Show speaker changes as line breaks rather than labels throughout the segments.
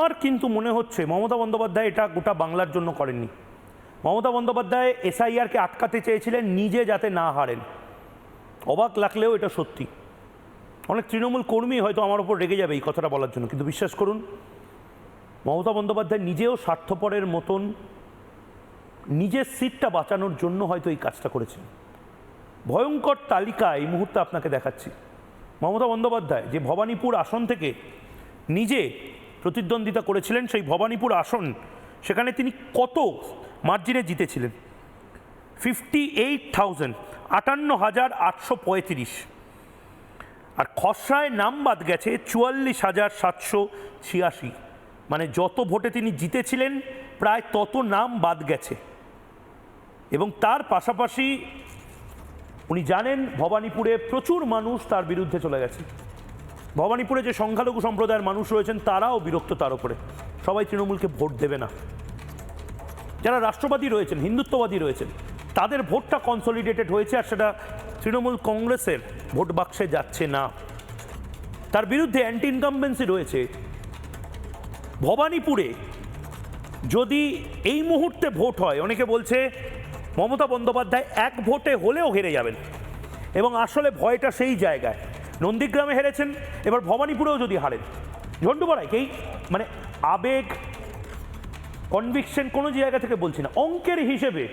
আমার কিন্তু মনে হচ্ছে মমতা বন্দ্যোপাধ্যায় এটা গোটা বাংলার জন্য করেননি। মমতা বন্দ্যোপাধ্যায় এসআইআরকে আটকাতে চেয়েছিলেন নিজে যাতে না হারেন। অবাক লাগলেও এটা সত্যি। অনেক তৃণমূল কর্মী হয়তো আমার ওপর রেগে যাবে এই কথাটা বলার জন্য, কিন্তু বিশ্বাস করুন মমতা বন্দ্যোপাধ্যায় নিজেও স্বার্থপরের মতন নিজের সিটটা বাঁচানোর জন্য হয়তো এই কাজটা করেছেন। ভয়ঙ্কর তালিকা এই মুহূর্তে আপনাকে দেখাচ্ছি। মমতা বন্দ্যোপাধ্যায় যে ভবানীপুর আসন থেকে নিজে প্রতিদ্বন্দ্বিতা করেছিলেন, সেই ভবানীপুর আসন সেখানে তিনি কত মার্জিনে জিতেছিলেন? 58,000, 58,835। আর খসড়ায় নাম বাদ গেছে 44,786। মানে যত ভোটে তিনি জিতেছিলেন প্রায় তত নাম বাদ গেছে। এবং তার পাশাপাশি উনি জানেন ভবানীপুরে প্রচুর মানুষ তার বিরুদ্ধে চলে গেছে। ভবানীপুরে যে সংখ্যালঘু সম্প্রদায়ের মানুষ রয়েছেন তারাও বিরক্ত তার উপরে। সবাই তৃণমূলকে ভোট দেবে না। যারা রাষ্ট্রবাদী রয়েছেন, হিন্দুত্ববাদী রয়েছেন, তাদের ভোটটা কনসলিডেটেড হয়েছে, আর সেটা তৃণমূল কংগ্রেসের ভোট বাক্সে যাচ্ছে না। তার বিরুদ্ধে অ্যান্টি ইনকামবেন্সি রয়েছে। ভবানীপুরে যদি এই মুহূর্তে ভোট হয়, অনেকে বলছে মমতা বন্দ্যোপাধ্যায় এক ভোটে হলেও হেরে যাবেন, এবং আসলে ভয়টা সেই জায়গায়। নন্দীগ্রামে হেরেছেন, এবার ভবানীপুরেও যদি হারেন, ঝন্টু বড়াইকেই মানে আবেগ, কনভিকশন কোনো জায়গা থেকে বলছি না, অঙ্কের হিসেবে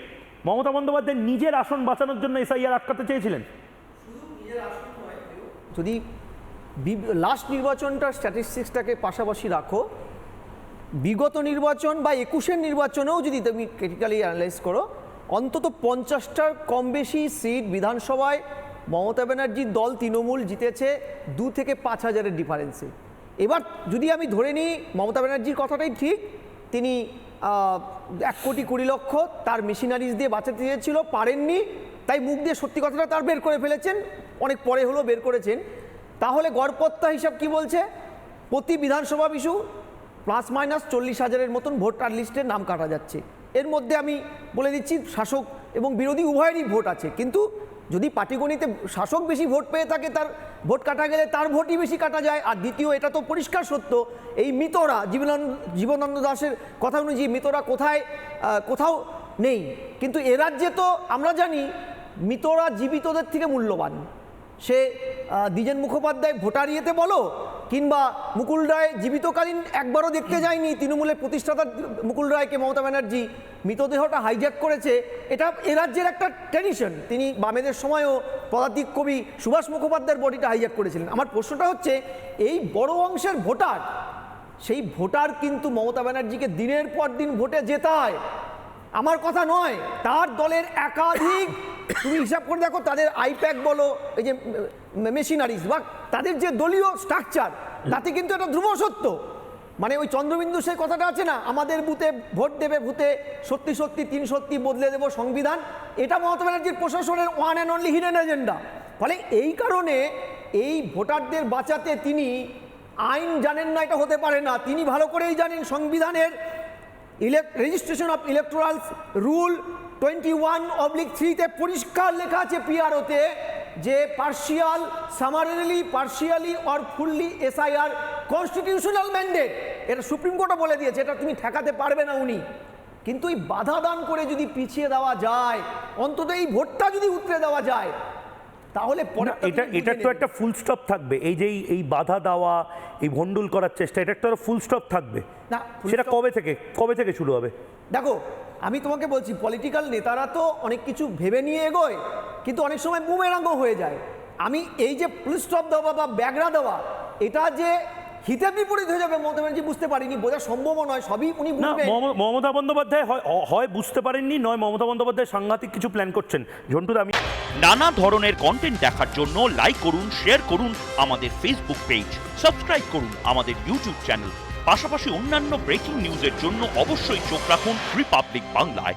মমতা বন্দ্যোপাধ্যায় নিজের আসন বাঁচানোর জন্য এসআইআর আটকাতে চেয়েছিলেন।
যদি লাস্ট নির্বাচনটার স্ট্যাটিস্টিক্সটাকে পাশাপাশি রাখো, বিগত নির্বাচন বা 21-এর নির্বাচনেও যদি তুমি ক্রিটিক্যালি অ্যানালাইজ করো, অন্তত 50টার কম বেশি সিট বিধানসভায় মমতা ব্যানার্জির দল তৃণমূল জিতেছে 2 থেকে 5 হাজারের ডিফারেন্সে। এবার যদি আমি ধরে নিই মমতা ব্যানার্জির কথাটাই ঠিক, তিনি 1,20,00,000 তার মেশিনারিজ দিয়ে বাঁচাতে চেয়েছিল, পারেননি, তাই মুখ দিয়ে সত্যি কথাটা তার বের করে ফেলেছেন, অনেক পরে হলেও বের করেছেন। তাহলে গড়পত্তা হিসাব কি বলছে? প্রতি বিধানসভা পিছু ±40,000-এর মতন ভোটার লিস্টের নাম কাটা যাচ্ছে। এর মধ্যে আমি বলে দিচ্ছি শাসক এবং বিরোধী উভয়েরই ভোট আছে, কিন্তু যদি পাটিগণিতে শাসক বেশি ভোট পেয়ে থাকে, তার ভোট কাটা গেলে তার ভোটই বেশি কাটা যায়। আর দ্বিতীয়, এটা তো পরিষ্কার সত্য, এই মৃতরা জীবনানন্দ দাশের কথা অনুযায়ী মৃতরা কোথাও নেই, কিন্তু এ রাজ্যে তো আমরা জানি মৃতরা জীবিতদের থেকে মূল্যবান। সে দ্বিজেন মুখোপাধ্যায় ভোটার ইয়েতে বলো, কিংবা মুকুল রায় জীবিতকালীন একবারও দেখতে যায়নি তৃণমূলের প্রতিষ্ঠাতা মুকুল রায়কে মমতা ব্যানার্জি মৃতদেহটা হাইজ্যাক করেছে। এটা এ রাজ্যের একটা ট্র্যাডিশন। তিনি বামেদের সময়ও পদাতিক কবি সুভাষ মুখোপাধ্যায়ের বডিটা হাইজ্যাক করেছিলেন। আমার প্রশ্নটা হচ্ছে, এই বড় অংশের ভোটার, সেই ভোটার কিন্তু মমতা ব্যানার্জিকে দিনের পর দিন ভোটে জেতায়। আমার কথা নয়, তার দলের একাধিক, তুমি হিসাব করে দেখো, তাদের আইপ্যাক বলো, এই যে মেশিনারিজ বা তাদের যে দলীয় স্ট্রাকচার, তাতে কিন্তু এটা ধ্রুব সত্য। মানে ওই চন্দ্রবিন্দু সেই কথাটা আছে না, আমাদের বুথে ভোট দেবে, ভূতে সত্যি সত্যি 3 সত্যি বদলে দেবো সংবিধান। এটা মমতা ব্যানার্জির প্রশাসনের one and only hidden agenda. ফলে এই কারণে এই ভোটারদের বাঁচাতে তিনি আইন জানেন না, এটা হতে পারে না। তিনি ভালো করেই জানেন সংবিধানের রেজিস্ট্রেশন অফ ইলেকটোরাল রুল 21/3-তে পরিষ্কার লেখা আছে পিআরওতে, যে partial, summarily, partially or fully SIR constitutional mandate. এটা সুপ্রিম কোর্টও বলে দিয়েছে, এটা তুমি ঠেকাতে পারবে না উনি। কিন্তু এই বাধা দান করে যদি পিছিয়ে দেওয়া যায়, অন্তত এই ভোটটা যদি উতরে দেওয়া যায়, তাহলে
এটা তো একটা ফুল স্টপ থাকবে। এই যে এই বাধা দেওয়া, এই ভন্ডুল করার চেষ্টা, এটা একটা ফুল স্টপ থাকবে না। সেটা কবে থেকে শুরু হবে?
দেখো, আমি তোমাকে বলছি, পলিটিক্যাল নেতারা তো অনেক কিছু ভেবে নিয়ে এগোয়, কিন্তু অনেক সময় বুমেরাঙ্গ হয়ে যায়। আমি এই যে ফুল স্টপ দেওয়া বা ব্যাগরা দেওয়া, এটা যে হিতে বিপরীত হয়ে যাবে মমতা ব্যানার্জি বুঝতে পারিনি, বোঝা সম্ভব নয়, সবই উনি বুঝবেন।
মমতা বন্দ্যোপাধ্যায় হয় বুঝতে পারেননি, নয় মমতা বন্দ্যোপাধ্যায় সাংঘাতিক কিছু প্ল্যান করছেন। ঝন্টু, আমি
নানা ধরনের কন্টেন্ট দেখার জন্য লাইক করুন, শেয়ার করুন আমাদের ফেসবুক পেজ, সাবস্ক্রাইব করুন আমাদের ইউটিউব চ্যানেল। পাশাপাশি অন্যান্য ব্রেকিং নিউজের জন্য অবশ্যই চোখ রাখুন রিপাবলিক বাংলায়।